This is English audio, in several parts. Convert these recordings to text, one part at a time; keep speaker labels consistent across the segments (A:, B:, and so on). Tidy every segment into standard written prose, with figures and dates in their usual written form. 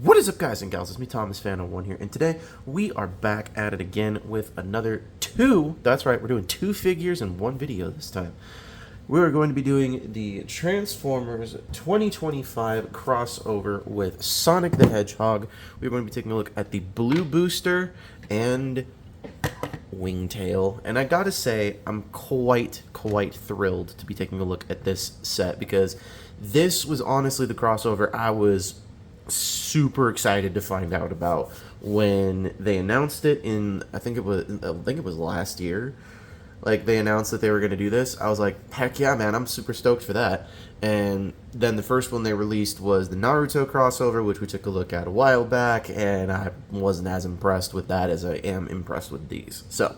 A: What is up, guys and gals? It's me, Thomas Fan01 here, and today we are back at it again with another that's right, we're doing two figures in one video this time. We're going to be doing the Transformers 2025 crossover with Sonic the Hedgehog. We're going to be taking a look at the Blue Booster and Wingtail, and I gotta say, I'm quite thrilled to be taking a look at this set, because this was honestly the crossover I was super excited to find out about when they announced it in I think it was last year. Like, they announced that they were going to do this. I was like, heck yeah, man, I'm super stoked for that. And then the first one they released was the Naruto crossover, which we took a look at a while back, and I wasn't as impressed with that as I am impressed with these. So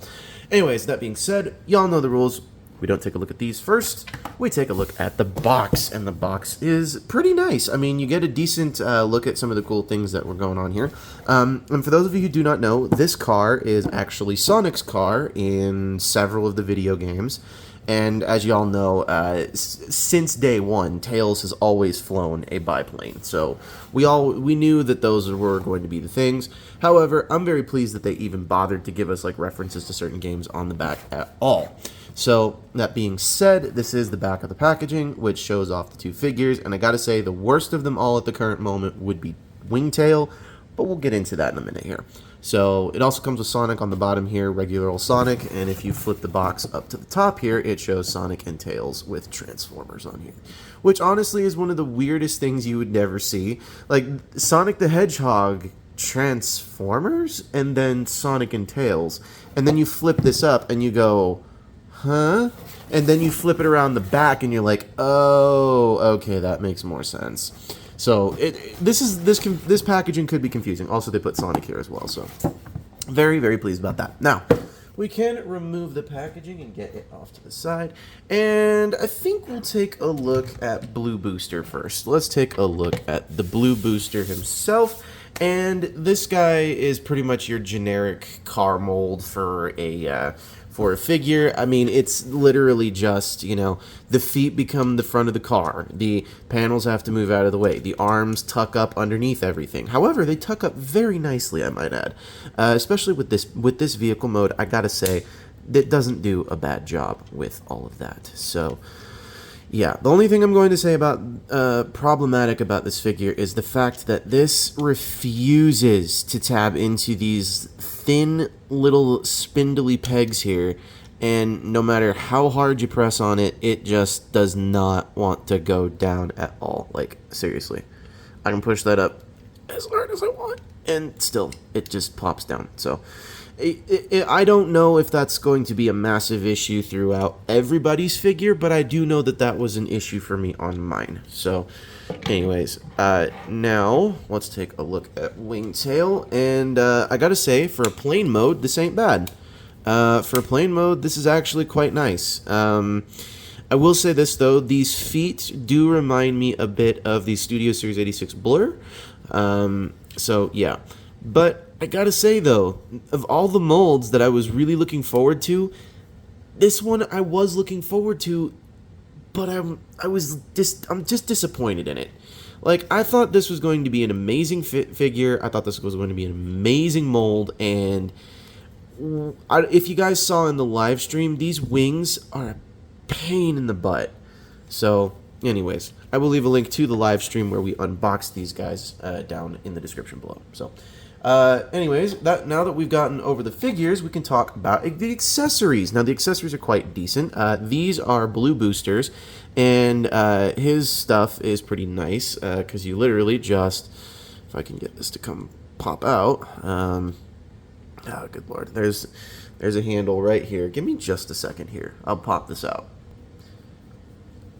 A: anyways, that being said, y'all know the rules. We don't take a look at these first. We take a look at the box, and the box is pretty nice. I mean, you get a decent look at some of the cool things that were going on here. And for those of you who do not know, this car is actually Sonic's car in several of the video games. And as y'all know, since day one, Tails has always flown a biplane. So we knew that those were going to be the things. However, I'm very pleased that they even bothered to give us like references to certain games on the back at all. So, that being said, this is the back of the packaging, which shows off the two figures, and I gotta say, the worst of them all at the current moment would be Wingtail, but we'll get into that in a minute here. So, it also comes with Sonic on the bottom here, regular old Sonic, and if you flip the box up to the top here, it shows Sonic and Tails with Transformers on here. Which, honestly, is one of the weirdest things you would never see. Like, Sonic the Hedgehog Transformers, and then Sonic and Tails, and then you flip this up, and you go, huh? And then you flip it around the back and you're like, oh, okay, that makes more sense. So this packaging could be confusing. Also, they put Sonic here as well, so very pleased about that. Now, we can remove the packaging and get it off to the side, and I think we'll take a look at Blue Booster first. Let's take a look at the Blue Booster himself. And this guy is pretty much your generic car mold for a figure. I mean, it's literally just, you know, the feet become the front of the car. The panels have to move out of the way. The arms tuck up underneath everything. However, they tuck up very nicely, I might add. Especially with this vehicle mode, I gotta say, it doesn't do a bad job with all of that. So, yeah, the only thing I'm going to say about problematic about this figure is the fact that this refuses to tab into these thin little spindly pegs here, and no matter how hard you press on it, it just does not want to go down at all. Like, seriously, I can push that up as hard as I want, and still, it just pops down. So I don't know if that's going to be a massive issue throughout everybody's figure, but I do know that that was an issue for me on mine. So, anyways, now let's take a look at Wingtail, and I gotta say, for a plain mode, this ain't bad. For a plain mode, this is actually quite nice. I will say this, though, these feet do remind me a bit of the Studio Series 86 Blur. So, yeah. But I gotta say, though, of all the molds that I was really looking forward to, this one I was looking forward to, but I'm just disappointed in it. Like, I thought this was going to be an amazing figure. I thought this was going to be an amazing mold, and if you guys saw in the live stream, these wings are a pain in the butt. So, anyways, I will leave a link to the live stream where we unboxed these guys down in the description below. So, anyways, now that we've gotten over the figures, we can talk about the accessories. Now, the accessories are quite decent. These are Blue Boosters, and his stuff is pretty nice, because you literally just, if I can get this to pop out, oh, good lord, there's a handle right here. Give me just a second here. I'll pop this out.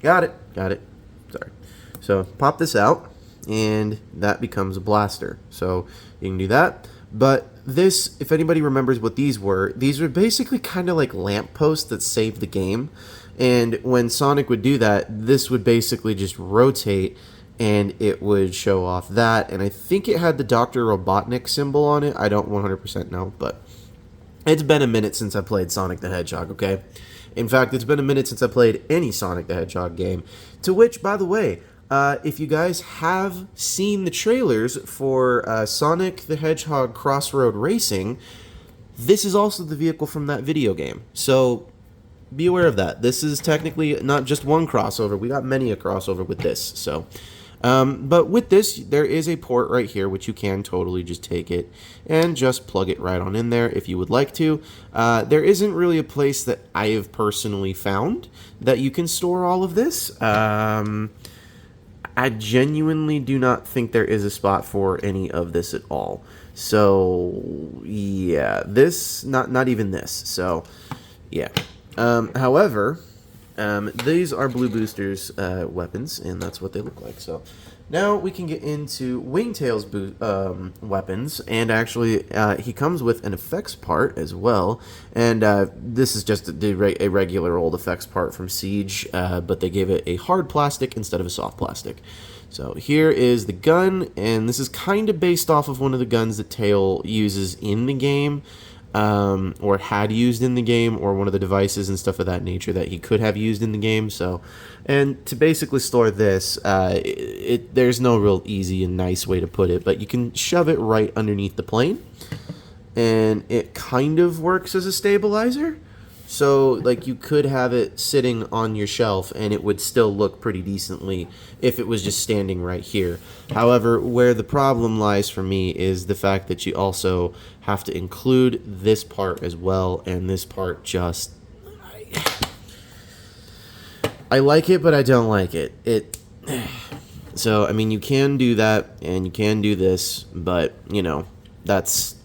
A: Got it. Sorry. So, pop this out, and that becomes a blaster. So you can do that. But this, if anybody remembers what these were basically kind of like lampposts that saved the game. And when Sonic would do that, this would basically just rotate, and it would show off that. And I think it had the Dr. Robotnik symbol on it. I don't 100% know, but it's been a minute since I played Sonic the Hedgehog, okay? In fact, it's been a minute since I played any Sonic the Hedgehog game, to which, by the way, if you guys have seen the trailers for Sonic the Hedgehog Crossroad Racing, this is also the vehicle from that video game. So be aware of that. This is technically not just one crossover. We got many a crossover with this. So, but with this, there is a port right here, which you can totally just take it and just plug it right on in there if you would like to. There isn't really a place that I have personally found that you can store all of this. I genuinely do not think there is a spot for any of this at all. So, yeah, this, not even this. So, yeah. However, these are Blue Booster's weapons, and that's what they look like. So, now we can get into Wingtail's weapons, and actually, he comes with an effects part as well. And this is just a regular old effects part from Siege, but they gave it a hard plastic instead of a soft plastic. So here is the gun, and this is kind of based off of one of the guns that Tail uses in the game, or had used in the game, or one of the devices and stuff of that nature that he could have used in the game. So, and to basically store this, there's no real easy and nice way to put it, but you can shove it right underneath the plane, and it kind of works as a stabilizer. So, like, you could have it sitting on your shelf, and it would still look pretty decently if it was just standing right here. However, where the problem lies for me is the fact that you also have to include this part as well, and this part just... I like it, but I don't like it. So, I mean, you can do that, and you can do this, but, you know, that's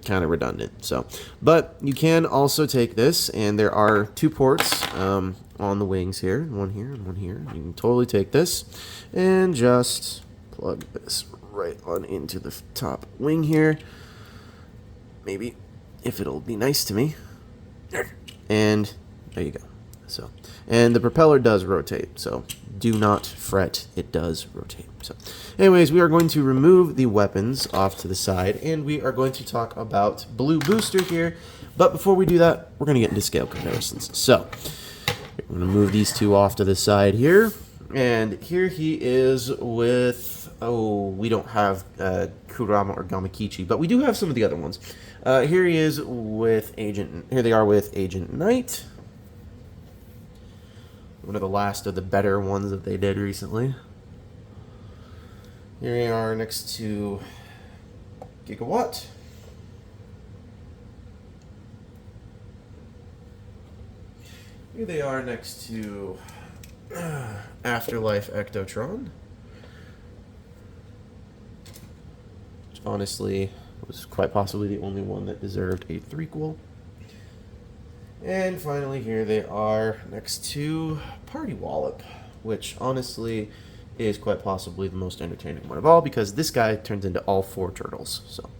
A: kind of redundant. So, but you can also take this, and there are two ports on the wings here, one here and one here. You can totally take this and just plug this right on into the top wing here, maybe, if it'll be nice to me. And there you go. So, and the propeller does rotate, so do not fret, it does rotate. So, anyways, we are going to remove the weapons off to the side, and we are going to talk about Blue Booster here. But before we do that, we're going to get into scale comparisons. So, we're going to move these two off to the side here, and here he is with, we don't have Kurama or Gamakichi, but we do have some of the other ones. Here he is with here they are with Agent Knight. One of the last of the better ones that they did recently. Here we are next to Gigawatt. Here they are next to Afterlife Ectotron. Which honestly was quite possibly the only one that deserved a threequel. And finally, here they are next to Party Wallop, which honestly is quite possibly the most entertaining one of all, because this guy turns into all four turtles. So,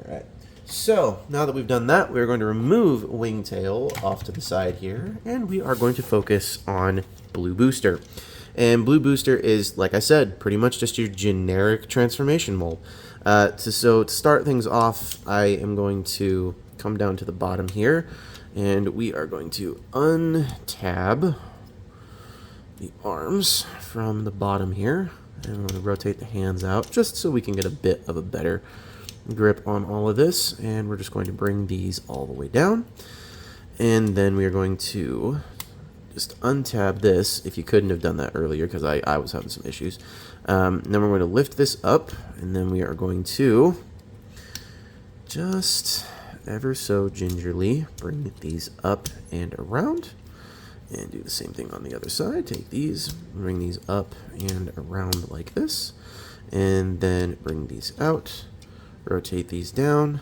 A: alright. So, now that we've done that, we're going to remove Wingtail off to the side here, and we are going to focus on Blue Booster. And Blue Booster is, like I said, pretty much just your generic transformation mold. So to start things off, I am going to come down to the bottom here, and we are going to untab the arms from the bottom here, and I'm going to rotate the hands out just so we can get a bit of a better grip on all of this. And we're just going to bring these all the way down, and then we are going to just untab this, if you couldn't have done that earlier, because I was having some issues. Then we're going to lift this up, and then we are going to just ever so gingerly bring these up and around, and do the same thing on the other side. Take these, bring these up and around like this, and then bring these out, rotate these down,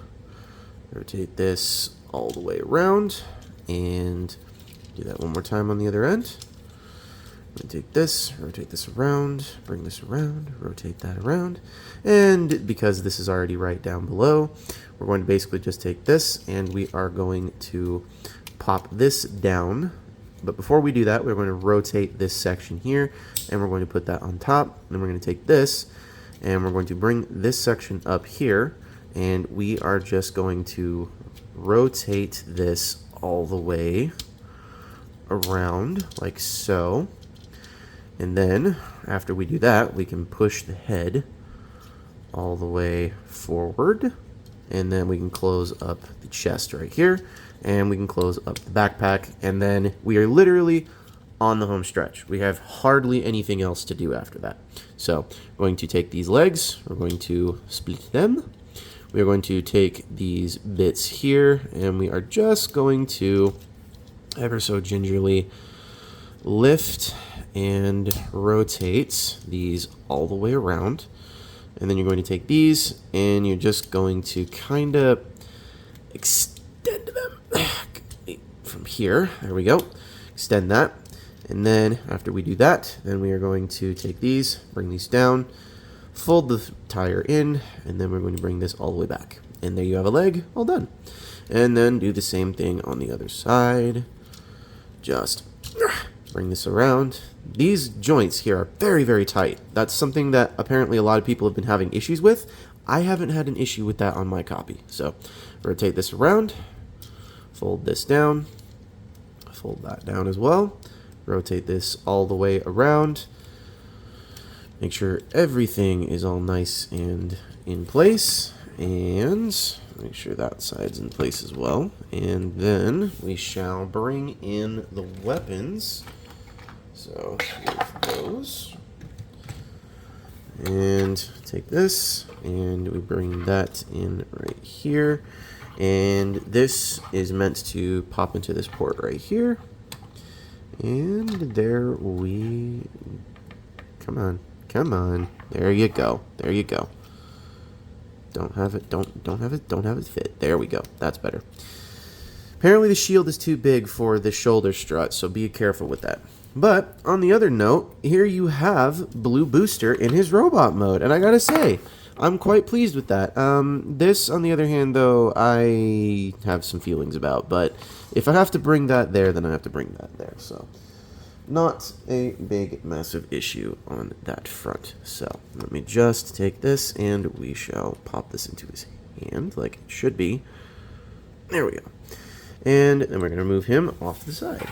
A: rotate this all the way around, and do that one more time on the other end. I'm going to take this, rotate this around, bring this around, rotate that around, and because this is already right down below, we're going to basically just take this, and we are going to pop this down. But before we do that, we're going to rotate this section here, and we're going to put that on top. And then we're going to take this, and we're going to bring this section up here, and we are just going to rotate this all the way around like so. And then after we do that, we can push the head all the way forward. And then we can close up the chest right here. And we can close up the backpack. And then we are literally on the home stretch. We have hardly anything else to do after that. So we're going to take these legs. We're going to split them. We are going to take these bits here. And we are just going to ever so gingerly lift and rotate these all the way around. And then you're going to take these and you're just going to kind of extend them from here. There we go. Extend that. And then after we do that, then we are going to take these, bring these down, fold the tire in, and then we're going to bring this all the way back. And there you have a leg, all done. And then do the same thing on the other side. Just bring this around. These joints here are very, very tight. That's something that apparently a lot of people have been having issues with. I haven't had an issue with that on my copy. So rotate this around, fold this down, fold that down as well. Rotate this all the way around. Make sure everything is all nice and in place. And make sure that side's in place as well. And then we shall bring in the weapons. So here's those. And take this and we bring that in right here. And this is meant to pop into this port right here. And there we... Come on. Come on. There you go. There you go. Don't have it fit. There we go. That's better. Apparently the shield is too big for the shoulder strut, so be careful with that. But on the other note, here you have Blue Booster in his robot mode, and I gotta say, I'm quite pleased with that. This, on the other hand, though, I have some feelings about, but if I have to bring that there, then I have to bring that there, so not a big, massive issue on that front. So let me just take this, and we shall pop this into his hand, like it should be. There we go. And then we're going to move him off the side.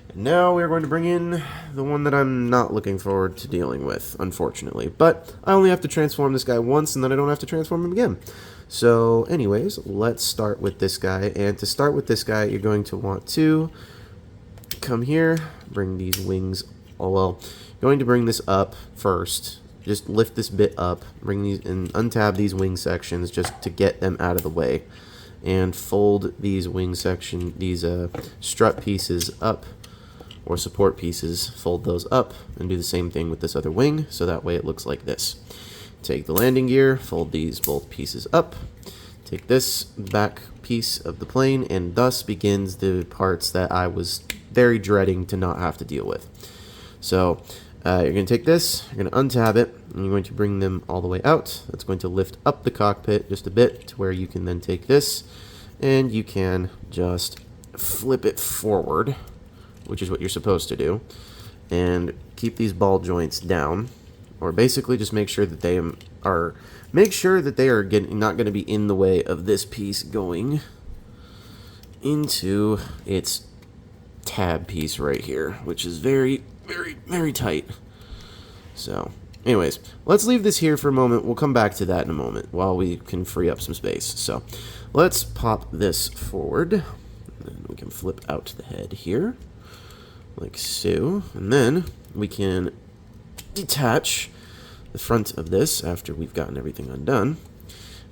A: And now we're going to bring in the one that I'm not looking forward to dealing with, unfortunately. But I only have to transform this guy once, and then I don't have to transform him again. So anyways, let's start with this guy. And to start with this guy, you're going to want to come here, bring these wings. Oh, well, going to bring this up first. Just lift this bit up, bring these and untab these wing sections just to get them out of the way. And fold these wing section, these strut pieces up, or support pieces, fold those up, and do the same thing with this other wing, so that way it looks like this. Take the landing gear, fold these both pieces up, take this back piece of the plane, and thus begins the parts that I was very dreading to not have to deal with. So you're going to take this, you're going to untab it, and you're going to bring them all the way out. That's going to lift up the cockpit just a bit to where you can then take this, and you can just flip it forward, which is what you're supposed to do, and keep these ball joints down, or basically just make sure that they are not going to be in the way of this piece going into its tab piece right here, which is very, very, very tight. So anyways, let's leave this here for a moment. We'll come back to that in a moment while we can free up some space. So let's pop this forward, and we can flip out the head here like so, and then we can detach the front of this after we've gotten everything undone.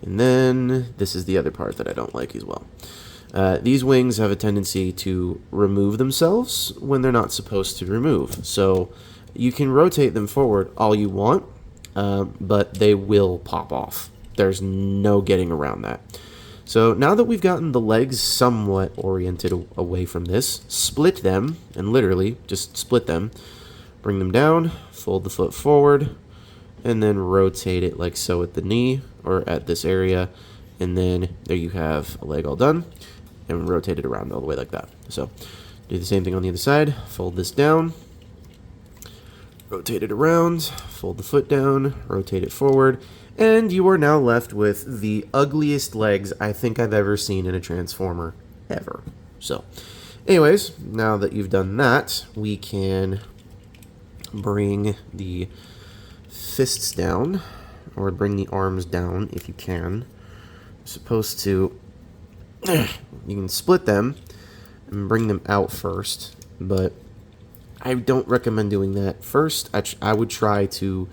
A: And then this is the other part that I don't like as well. These wings have a tendency to remove themselves when they're not supposed to remove. So you can rotate them forward all you want, but they will pop off. There's no getting around that. So now that we've gotten the legs somewhat oriented away from this, split them, and literally just split them, bring them down, fold the foot forward, and then rotate it like so at the knee, or at this area, and then there you have a leg all done, and rotate it around all the way like that. So do the same thing on the other side, fold this down, rotate it around, fold the foot down, rotate it forward, and you are now left with the ugliest legs I think I've ever seen in a Transformer, ever. So, Anyways, now that you've done that, we can bring the fists down, or bring the arms down if you can. You're supposed to, you can split them and bring them out first, but I don't recommend doing that first. I would try to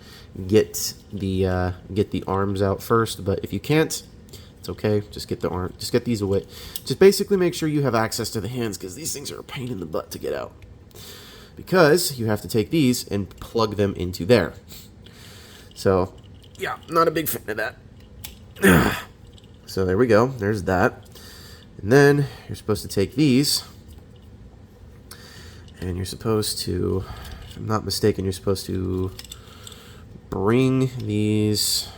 A: get the arms out first, but if you can't, it's okay. Just get the arm. Just get these away. Just basically make sure you have access to the hands, because these things are a pain in the butt to get out. Because you have to take these and plug them into there. So, yeah, not a big fan of that. So there we go. There's that. And then you're supposed to take these, and you're supposed to, if I'm not mistaken, you're supposed to bring these.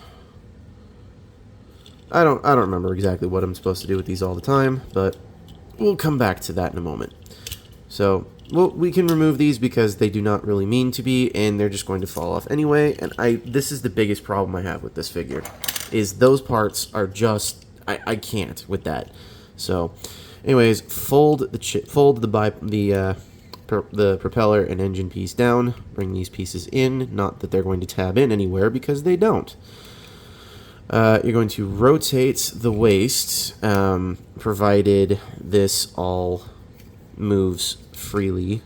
A: I don't remember exactly what I'm supposed to do with these all the time, but we'll come back to that in a moment. So, well, we can remove these because they do not really mean to be, and they're just going to fall off anyway. And this is the biggest problem I have with this figure, is those parts are just, I can't with that. So, anyways, fold the propeller and engine piece down. Bring these pieces in. Not that they're going to tab in anywhere, because they don't. You're going to rotate the waist, provided this all moves freely,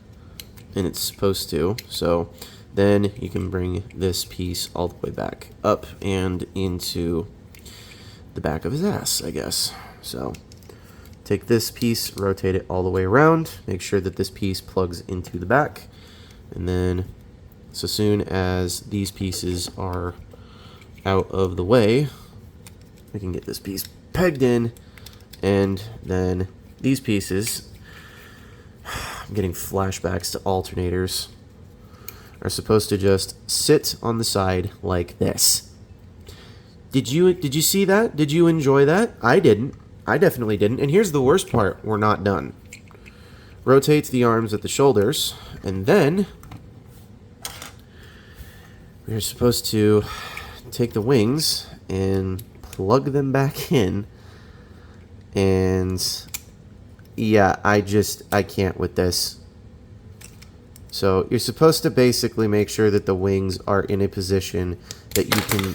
A: and it's supposed to. So then you can bring this piece all the way back up and into the back of his ass, I guess. So take this piece, rotate it all the way around, make sure that this piece plugs into the back, and then so soon as these pieces are out of the way, we can get this piece pegged in, and then these pieces, I'm getting flashbacks to alternators, are supposed to just sit on the side like this. Did you see that? Did you enjoy that? I didn't. I definitely didn't. And here's the worst part. We're not done. Rotate the arms at the shoulders, and then we're supposed to take the wings and plug them back in. And yeah, I can't with this. So you're supposed to basically make sure that the wings are in a position that you can,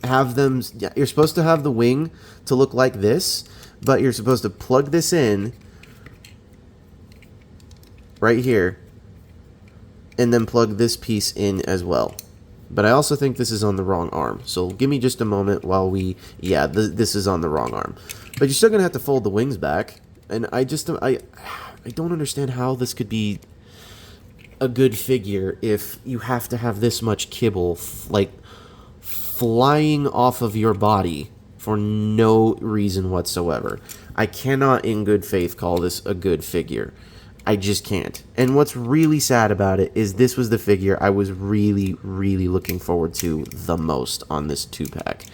A: have them. Yeah, you're supposed to have the wing to look like this, but you're supposed to plug this in right here, and then plug this piece in as well. But I also think this is on the wrong arm. So give me just a moment while this is on the wrong arm. But you're still gonna have to fold the wings back, and I don't understand how this could be a good figure if you have to have this much kibble like flying off of your body for no reason whatsoever. I cannot in good faith call this a good figure. I just can't. And what's really sad about it is this was the figure I was really, really looking forward to the most on this 2-pack.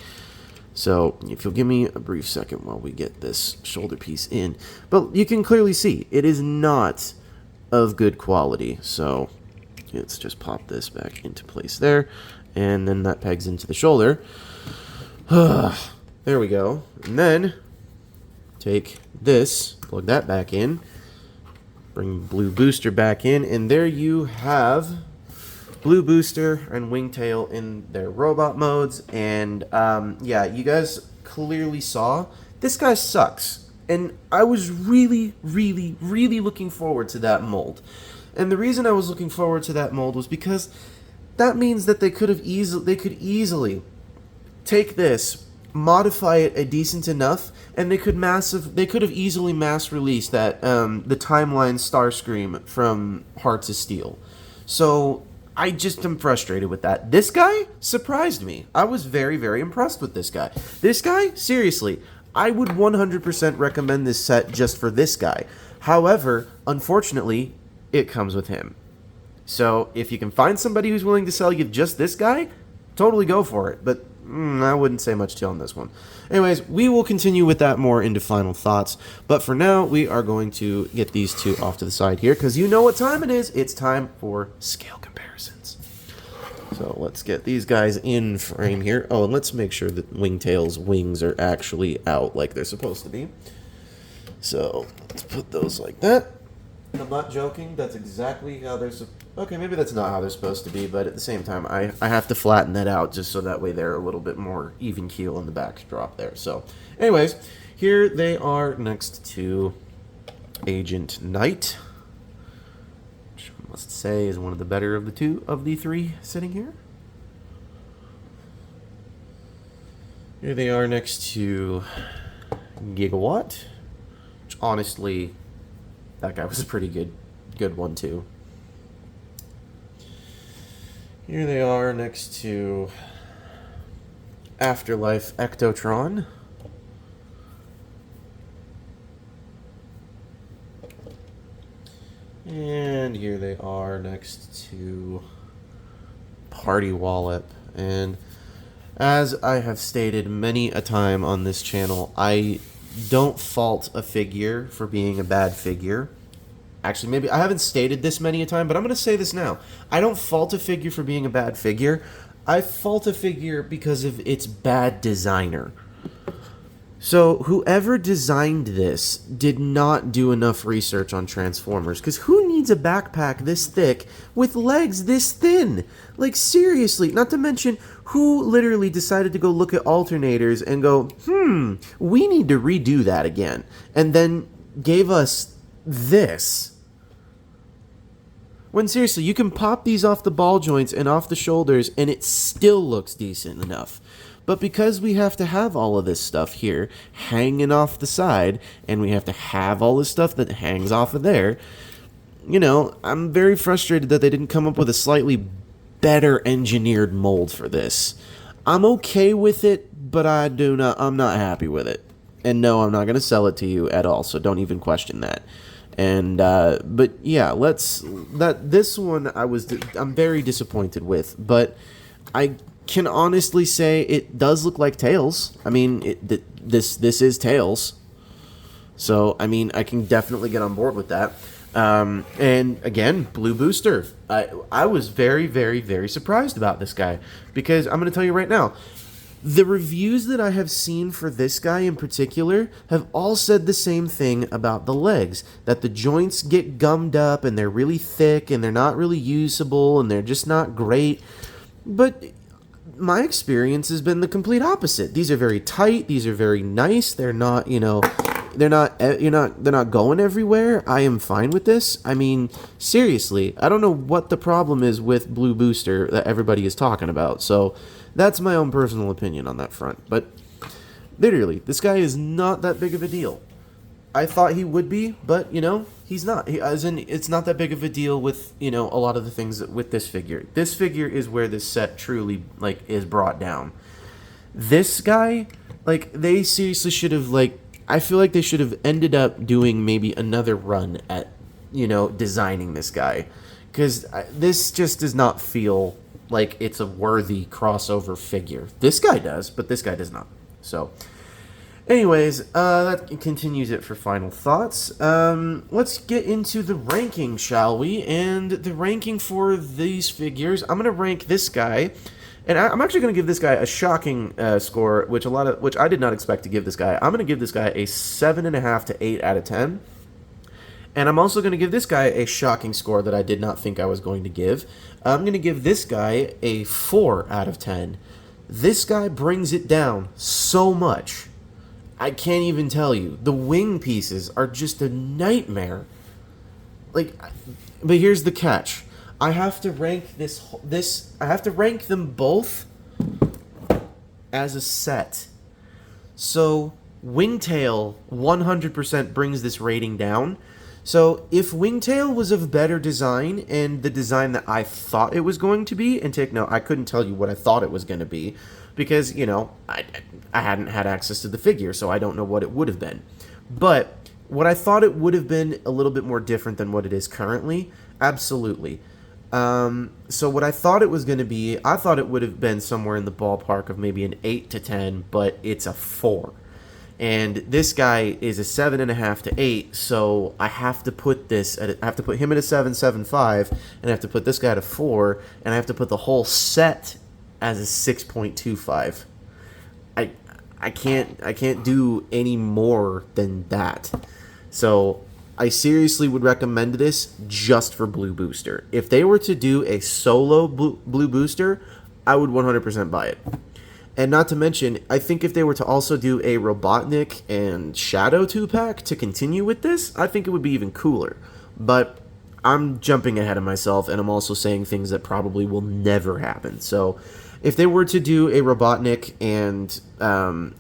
A: So, if you'll give me a brief second while we get this shoulder piece in. But you can clearly see, it is not of good quality. So, let's just pop this back into place there. And then that pegs into the shoulder. There we go. And then, take this, plug that back in. Bring Blue Booster back in, and there you have Blue Booster and Wingtail in their robot modes. And yeah, you guys clearly saw this guy sucks, and I was really, really, really looking forward to that mold. And the reason I was looking forward to that mold was because that means that they could easily take this, modify it a decent enough, and they could have easily mass released that the Timeline Starscream from Hearts of Steel. So I just am frustrated with that. This guy surprised me. I was very, very impressed with this guy. This guy, seriously, I would 100% recommend this set just for this guy. However, unfortunately, it comes with him. So if you can find somebody who's willing to sell you just this guy, totally go for it. But I wouldn't say much to on this one. Anyways, we will continue with that more into final thoughts. But for now, we are going to get these two off to the side here, because you know what time it is. It's time for scale comparisons. So let's get these guys in frame here. Oh, and let's make sure that Wingtail's wings are actually out like they're supposed to be. So let's put those like that. I'm not joking. That's exactly how they're. Okay, maybe that's not how they're supposed to be, but at the same time, I have to flatten that out just so that way they're a little bit more even keel in the backdrop there. So, anyways, here they are next to Agent Knight, which I must say is one of the better of the three sitting here. Here they are next to Gigawatt, which honestly, that guy was a pretty good one too. Here they are next to Afterlife Ectotron. And here they are next to Party Wallop. And as I have stated many a time on this channel, I don't fault a figure for being a bad figure. Actually, maybe I haven't stated this many a time, but I'm going to say this now. I don't fault a figure for being a bad figure. I fault a figure because of its bad designer. So whoever designed this did not do enough research on Transformers, because who needs a backpack this thick with legs this thin? Like, seriously, not to mention who literally decided to go look at alternators and go, we need to redo that again, and then gave us this. When seriously, you can pop these off the ball joints and off the shoulders and it still looks decent enough. But because we have to have all of this stuff here hanging off the side, and we have to have all this stuff that hangs off of there, you know, I'm very frustrated that they didn't come up with a slightly better engineered mold for this. I'm okay with it, but I'm not happy with it. And no, I'm not going to sell it to you at all, so don't even question that. And but yeah, this one I'm very disappointed with, but I can honestly say it does look like Tails. I mean, this is Tails, so I mean, I can definitely get on board with that. And again, Blue Booster. I was very, very, very surprised about this guy, because I'm going to tell you right now, the reviews that I have seen for this guy in particular have all said the same thing about the legs, that the joints get gummed up and they're really thick and they're not really usable and they're just not great. But my experience has been the complete opposite. These are very tight, these are very nice, they're not, they're not going everywhere. I am fine with this. I mean, seriously, I don't know what the problem is with Blue Booster that everybody is talking about. So that's my own personal opinion on that front. But literally, this guy is not that big of a deal. I thought he would be, but, he's not. It's not that big of a deal with, a lot of the things with this figure. This figure is where this set truly, is brought down. This guy, they seriously should have, I feel like they should have ended up doing maybe another run at, designing this guy. Because this just does not feel like it's a worthy crossover figure. This guy does, but this guy does not. So, anyways, that continues it for final thoughts. Let's get into the ranking, shall we? And the ranking for these figures, I'm going to rank this guy. And I'm actually going to give this guy a shocking score, which I did not expect to give this guy. I'm going to give this guy a 7.5 to 8 out of 10. And I'm also going to give this guy a shocking score that I did not think I was going to give. I'm going to give this guy a 4 out of 10. This guy brings it down so much. I can't even tell you. The wing pieces are just a nightmare. But here's the catch. I have to rank I have to rank them both as a set. So Wingtail 100% brings this rating down. So if Wingtail was of better design and the design that I thought it was going to be, and take note, I couldn't tell you what I thought it was going to be because, I hadn't had access to the figure, so I don't know what it would have been. But what I thought it would have been a little bit more different than what it is currently, absolutely. So what I thought it was going to be, I thought it would have been somewhere in the ballpark of maybe an 8 to 10, but it's a 4. And this guy is a 7.5 to 8, so I have to put I have to put him at a 7.75, and I have to put this guy at a 4, and I have to put the whole set as a 6.25. I can't do any more than that. So I seriously would recommend this just for Blue Booster. If they were to do a solo Blue Booster, I would 100% buy it. And not to mention, I think if they were to also do a Robotnik and Shadow 2-pack to continue with this, I think it would be even cooler. But I'm jumping ahead of myself, and I'm also saying things that probably will never happen. So if they were to do a Robotnik and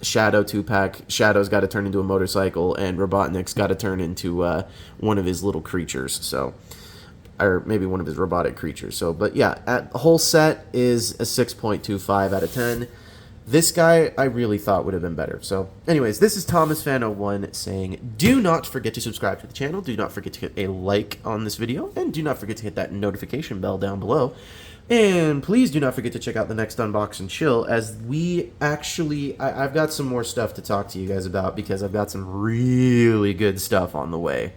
A: Shadow 2-pack, Shadow's got to turn into a motorcycle, and Robotnik's got to turn into one of his little creatures. So, or maybe one of his robotic creatures. So, but yeah, the whole set is a 6.25 out of 10. This guy, I really thought would have been better. So, anyways, this is Thomas Fan 01 saying, do not forget to subscribe to the channel. Do not forget to hit a like on this video. And do not forget to hit that notification bell down below. And please do not forget to check out the next Unbox and Chill, as we actually, I've got some more stuff to talk to you guys about, because I've got some really good stuff on the way.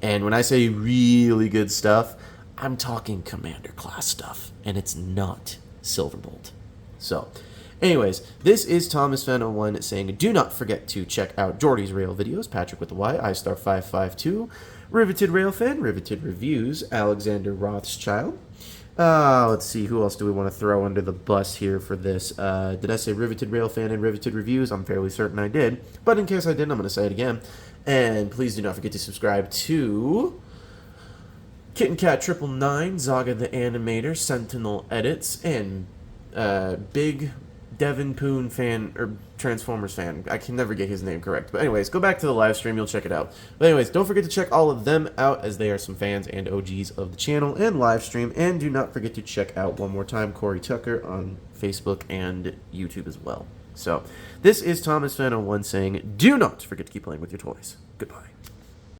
A: And when I say really good stuff, I'm talking Commander class stuff. And it's not Silverbolt. So, anyways, this is Thomas Fan 01 saying, do not forget to check out Jordy's Rail videos, Patrick with the Y, iStar552, Riveted Rail Fan, Riveted Reviews, Alexander Rothschild. Let's see, who else do we want to throw under the bus here for this? Did I say Riveted Rail Fan and Riveted Reviews? I'm fairly certain I did, but in case I didn't, I'm going to say it again. And please do not forget to subscribe to Kitten Cat 999, Zaga the Animator, Sentinel Edits, and Big Devin Poon fan, or Transformers fan. I can never get his name correct. But anyways, go back to the live stream. You'll check it out. But anyways, don't forget to check all of them out, as they are some fans and OGs of the channel and live stream. And do not forget to check out one more time Corey Tucker on Facebook and YouTube as well. So, this is Thomas Fan 01 saying, do not forget to keep playing with your toys. Goodbye.